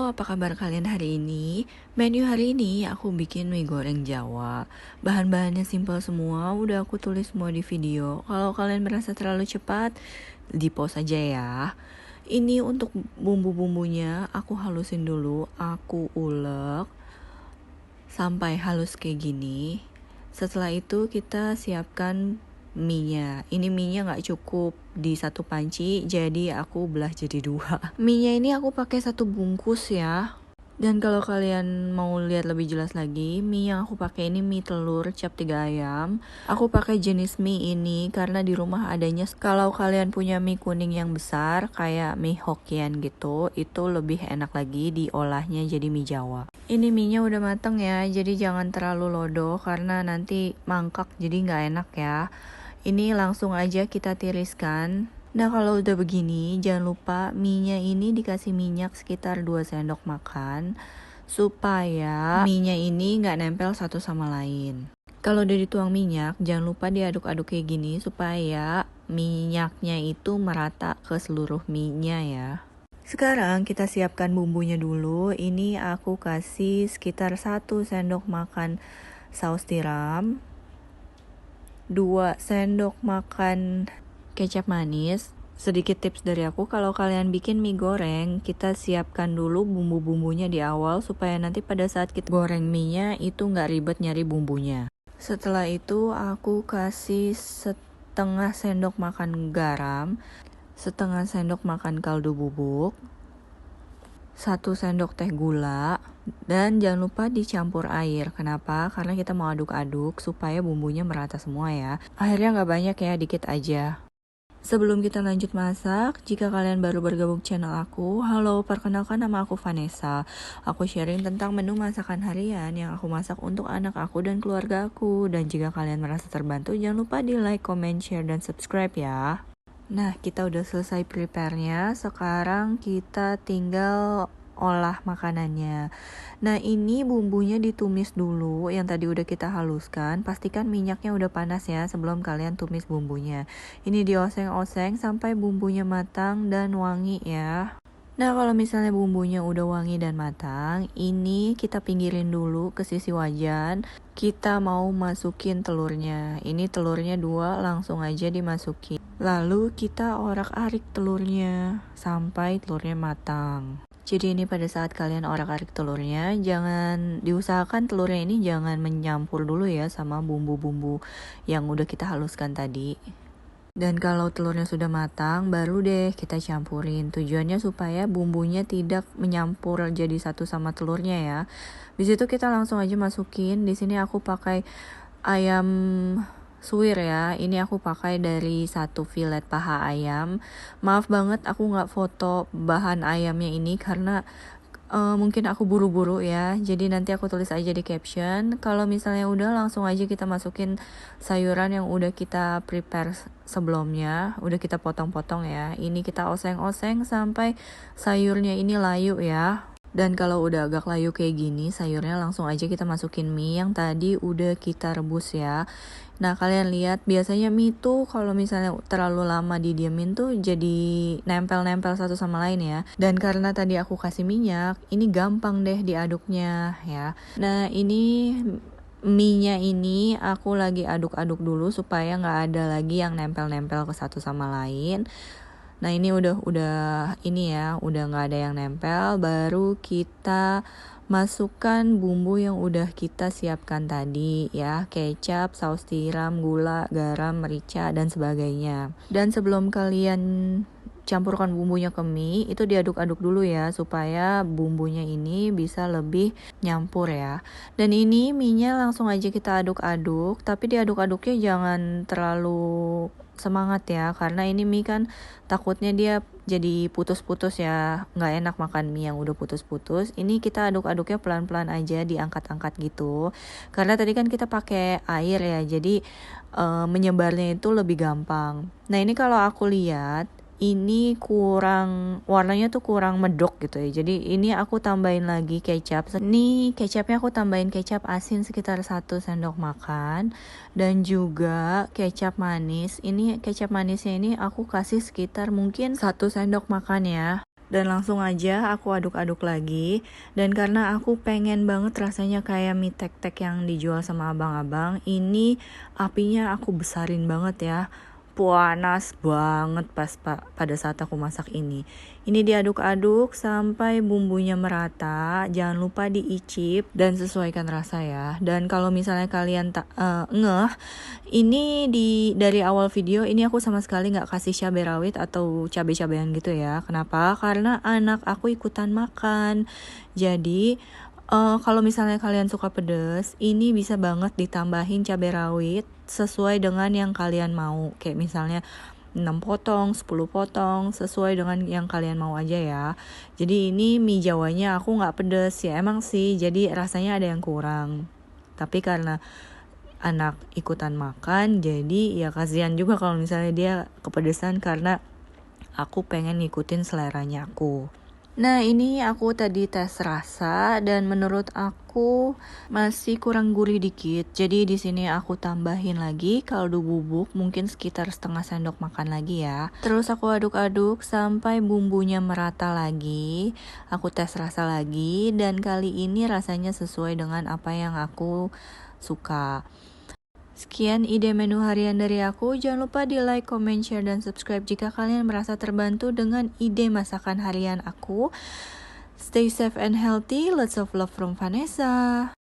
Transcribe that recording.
Halo, apa kabar kalian hari ini? Menu hari ini aku bikin mie goreng Jawa. Bahan-bahannya simpel semua, udah aku tulis semua di video. Kalau kalian merasa terlalu cepat, di pause aja ya. Ini untuk bumbu-bumbunya, aku halusin dulu, aku ulek sampai halus kayak gini. Setelah itu kita siapkan mie-nya. Ini mie-nya nggak cukup di satu panci, jadi aku belah jadi dua. Mie-nya ini aku pakai satu bungkus ya. Dan kalau kalian mau lihat lebih jelas lagi, mie yang aku pakai ini mie telur cap 3 ayam. Aku pakai jenis mie ini karena di rumah adanya. Kalau kalian punya mie kuning yang besar kayak mie Hokkien gitu, itu lebih enak lagi diolahnya jadi mie Jawa. Ini mie-nya udah mateng ya, jadi jangan terlalu lodoh karena nanti mangkak jadi nggak enak ya. Ini langsung aja kita tiriskan. Nah kalau udah begini, jangan lupa mie-nya ini dikasih minyak sekitar 2 sendok makan supaya mie-nya ini nggak nempel satu sama lain. Kalau udah dituang minyak, jangan lupa diaduk-aduk kayak gini supaya minyaknya itu merata ke seluruh mie-nya ya. Sekarang kita siapkan bumbunya dulu. Ini aku kasih sekitar 1 sendok makan saus tiram, 2 sendok makan kecap manis. Sedikit tips dari aku, kalau kalian bikin mie goreng, kita siapkan dulu bumbu-bumbunya di awal supaya nanti pada saat kita goreng mie-nya itu nggak ribet nyari bumbunya. Setelah itu aku kasih setengah sendok makan garam, setengah sendok makan kaldu bubuk, 1 sendok teh gula, dan jangan lupa dicampur air. Kenapa? Karena kita mau aduk-aduk supaya bumbunya merata semua ya. Airnya nggak banyak ya, dikit aja. Sebelum kita lanjut masak, jika kalian baru bergabung channel aku, halo, perkenalkan nama aku Vanessa. Aku sharing tentang menu masakan harian yang aku masak untuk anak aku dan keluarga aku. Dan jika kalian merasa terbantu, jangan lupa di like, comment, share, dan subscribe ya. Nah, kita udah selesai prepare-nya. Sekarang kita tinggal olah makanannya. Nah, ini bumbunya ditumis dulu yang tadi udah kita haluskan. Pastikan minyaknya udah panas ya sebelum kalian tumis bumbunya. Ini dioseng-oseng sampai bumbunya matang dan wangi ya. Nah, kalau misalnya bumbunya udah wangi dan matang, ini kita pinggirin dulu ke sisi wajan. Kita mau masukin telurnya. Ini telurnya 2, langsung aja dimasukin. Lalu kita orak-arik telurnya sampai telurnya matang. Jadi ini pada saat kalian orak-arik telurnya, jangan diusahakan telurnya ini jangan menyampur dulu ya sama bumbu-bumbu yang udah kita haluskan tadi. Dan kalau telurnya sudah matang, baru deh kita campurin. Tujuannya supaya bumbunya tidak menyampur jadi satu sama telurnya ya. Di situ kita langsung aja masukin. Di sini aku pakai ayam suwir ya. Ini aku pakai dari 1 filet paha ayam. Maaf banget aku nggak foto bahan ayamnya ini karena mungkin aku buru-buru ya, jadi nanti aku tulis aja di caption. Kalau misalnya udah, langsung aja kita masukin sayuran yang udah kita prepare sebelumnya, udah kita potong-potong ya. Ini kita oseng-oseng sampai sayurnya ini layu ya. Dan kalau udah agak layu kayak gini, sayurnya langsung aja kita masukin mie yang tadi udah kita rebus ya. Nah, kalian lihat biasanya mie tuh kalau misalnya terlalu lama didiemin tuh jadi nempel-nempel satu sama lain ya. Dan karena tadi aku kasih minyak, ini gampang deh diaduknya ya. Nah, ini mie-nya ini aku lagi aduk-aduk dulu supaya nggak ada lagi yang nempel-nempel ke satu sama lain. Nah, ini udah ini ya, udah nggak ada yang nempel. Baru kita masukkan bumbu yang udah kita siapkan tadi ya, kecap, saus tiram, gula, garam, merica, dan sebagainya. Dan sebelum kalian campurkan bumbunya ke mie, itu diaduk-aduk dulu ya supaya bumbunya ini bisa lebih nyampur ya. Dan ini mie-nya langsung aja kita aduk-aduk, tapi diaduk-aduknya jangan terlalu semangat ya, karena ini mie kan takutnya dia jadi putus-putus ya, nggak enak makan mie yang udah putus-putus. Ini kita aduk-aduknya pelan-pelan aja, diangkat-angkat gitu, karena tadi kan kita pakai air ya, jadi menyebarnya itu lebih gampang. Nah, ini kalau aku lihat ini warnanya tuh kurang medok gitu ya, jadi ini aku tambahin lagi kecap. Ini kecapnya aku tambahin kecap asin sekitar 1 sendok makan, dan juga kecap manis. Ini kecap manisnya ini aku kasih sekitar mungkin 1 sendok makan ya. Dan langsung aja aku aduk-aduk lagi. Dan karena aku pengen banget rasanya kayak mie tek-tek yang dijual sama abang-abang, ini apinya aku besarin banget ya. Panas banget pada saat aku masak ini. Ini diaduk-aduk sampai bumbunya merata. Jangan lupa diicip dan sesuaikan rasa ya. Dan kalau misalnya kalian ngeh, ini dari awal video ini aku sama sekali nggak kasih cabai rawit atau cabai-cabean gitu ya. Kenapa? Karena anak aku ikutan makan. Jadi kalau misalnya kalian suka pedas, ini bisa banget ditambahin cabai rawit sesuai dengan yang kalian mau. Kayak misalnya 6 potong, 10 potong, sesuai dengan yang kalian mau aja ya. Jadi ini mie Jawanya aku nggak pedas ya, emang sih. Jadi rasanya ada yang kurang. Tapi karena anak ikutan makan, jadi ya kasihan juga kalau misalnya dia kepedesan karena aku pengen ngikutin seleranya aku. Nah, ini aku tadi tes rasa dan menurut aku masih kurang gurih dikit. Jadi di sini aku tambahin lagi kaldu bubuk mungkin sekitar setengah sendok makan lagi ya. Terus aku aduk-aduk sampai bumbunya merata lagi. Aku tes rasa lagi dan kali ini rasanya sesuai dengan apa yang aku suka. Sekian ide menu harian dari aku. Jangan lupa di like, comment, share, dan subscribe jika kalian merasa terbantu dengan ide masakan harian aku. Stay safe and healthy. Lots of love from Vanessa.